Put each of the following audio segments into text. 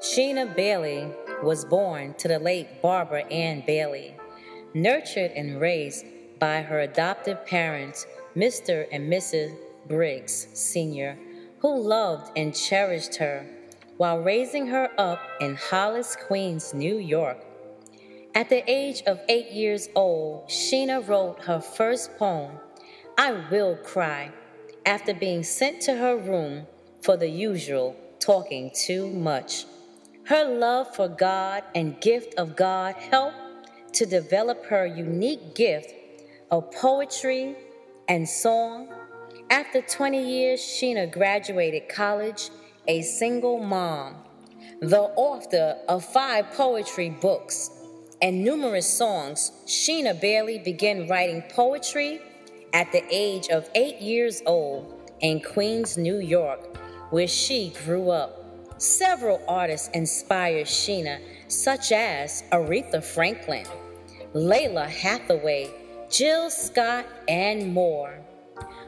Sheener Bailey was born to the late Barbara Ann Bailey, nurtured and raised by her adoptive parents, Mr. and Mrs. Briggs Sr., who loved and cherished her while raising her up in Hollis, Queens, New York. At the age of 8 years old, Sheener wrote her first poem, I Will Cry, after being sent to her room for the usual talking too much. Her love for God and gift of God helped to develop her unique gift of poetry and song. After 20 years, Sheener graduated college, a single mom, the author of 5 poetry books and numerous songs. Sheener Bailey began writing poetry at the age of 8 years old in Queens, New York, where she grew up. Several artists inspired Sheener, such as Aretha Franklin, Layla Hathaway, Jill Scott, and more.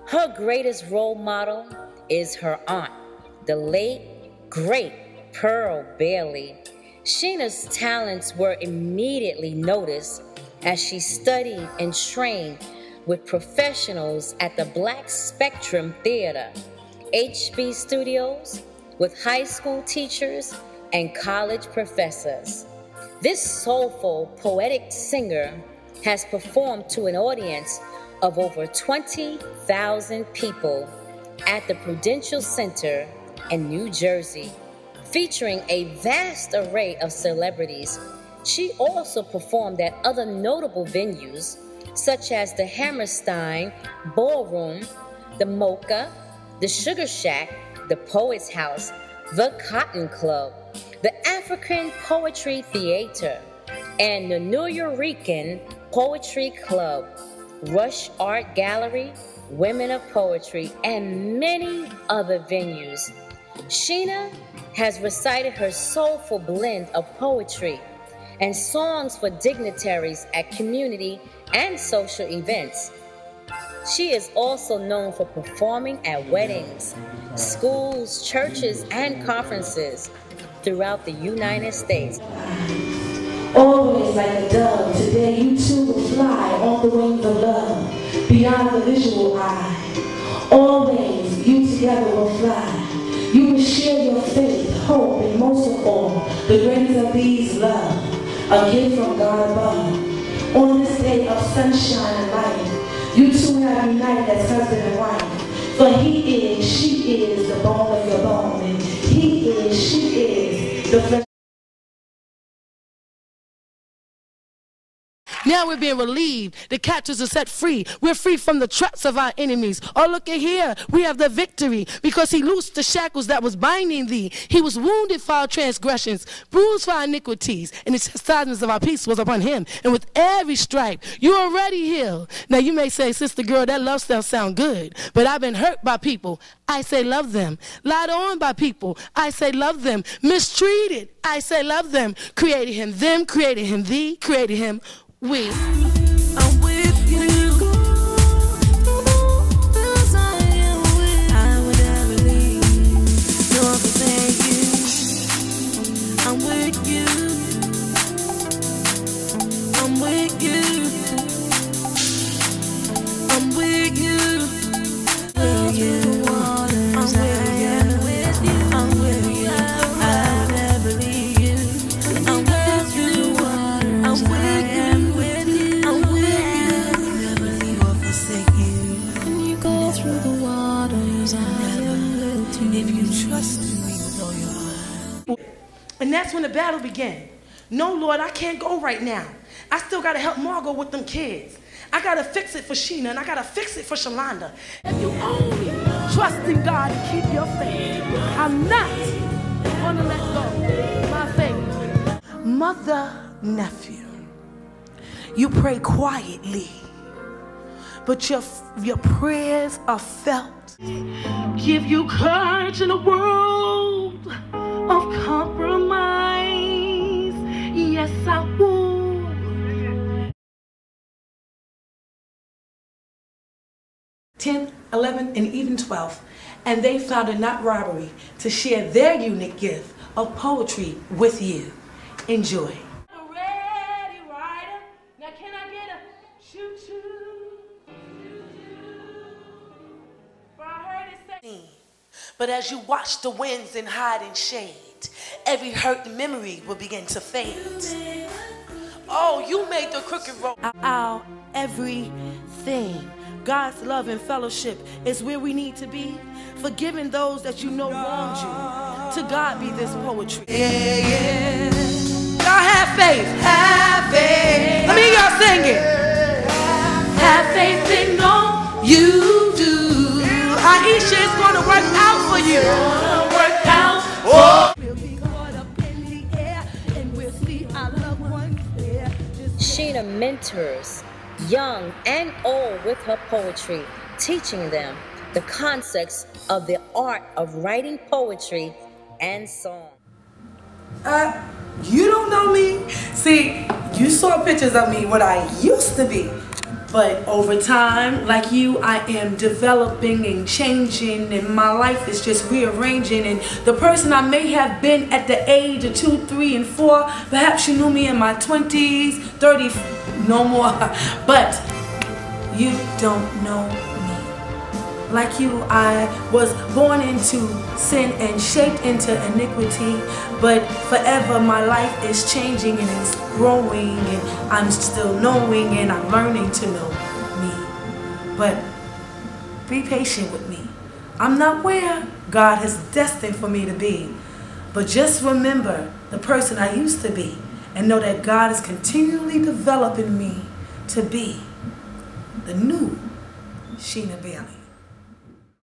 Her greatest role model is her aunt, the late, great Pearl Bailey. Sheener's talents were immediately noticed as she studied and trained with professionals at the Black Spectrum Theater, HB Studios, with high school teachers and college professors. This soulful, poetic singer has performed to an audience of over 20,000 people at the Prudential Center in New Jersey, featuring a vast array of celebrities. She also performed at other notable venues such as the Hammerstein Ballroom, the Mocha, the Sugar Shack, the Poets House, the Cotton Club, the African Poetry Theater, and the Nuyorican Poetry Club, Rush Art Gallery, Women of Poetry, and many other venues. Sheener has recited her soulful blend of poetry and songs for dignitaries at community and social events. She is also known for performing at weddings, schools, churches, and conferences throughout the United States. Always like a dove, today you too will fly on the wings of love, beyond the visual eye. Always you together will fly. You will share your faith, hope, and most of all, the greatest of these, love, a gift from God above. On this day of sunshine and light, you two have united as husband and wife. For he is, she is the bone of your bone, and he is, she is the flesh. Now we're being relieved. The captives are set free. We're free from the traps of our enemies. Oh, look at here. We have the victory because he loosed the shackles that was binding thee. He was wounded for our transgressions, bruised for our iniquities, and the chastisement of our peace was upon him. And with every stripe, you're already healed. Now you may say, sister girl, that love stuff sound good, but I've been hurt by people. I say love them. Lied on by people. I say love them. Mistreated. I say love them. Created him them, created him thee, created him we. I'm with you. I would never leave. Nor forsake you. I'm with you. I'm with you. I'm with you. With you. I'm with you. I'm with you. I would never leave you. I'm with you. I'm with you. If you trust in me with all your heart. And that's when the battle began. No, Lord, I can't go right now. I still got to help Margot with them kids. I got to fix it for Sheener, and I got to fix it for Shalonda. If you only trust in God and keep your faith, I'm not going to let go my faith. Mother, nephew, you pray quietly, but your prayers are felt. Give you courage in a world of compromise. Yes, I would. 10, 11, and even 12. And they found it not robbery to share their unique gift of poetry with you. Enjoy. But as you watch the winds and hide in shade, every hurt memory will begin to fade. Oh, you made the crooked road our everything. God's love and fellowship is where we need to be. Forgiving those that you know wronged you. To God be this poetry. Yeah, yeah. Y'all have faith. Have faith. Let me hear y'all sing it. Have faith in all you do. Aisha is going to work out for you. Work out. Oh. Sheener mentors young and old with her poetry, teaching them the concepts of the art of writing poetry and song. You don't know me. See, you saw pictures of me what I used to be. But over time, like you, I am developing and changing, and my life is just rearranging. And the person I may have been at the age of 2, 3, and 4, perhaps you knew me in my 20s, 30s, no more. But you don't know me. Like you, I was born into sin and shaped into iniquity. But forever my life is changing and it's growing, and I'm still knowing and I'm learning to know me. But be patient with me. I'm not where God has destined for me to be. But just remember the person I used to be, and know that God is continually developing me to be the new Sheener Bailey.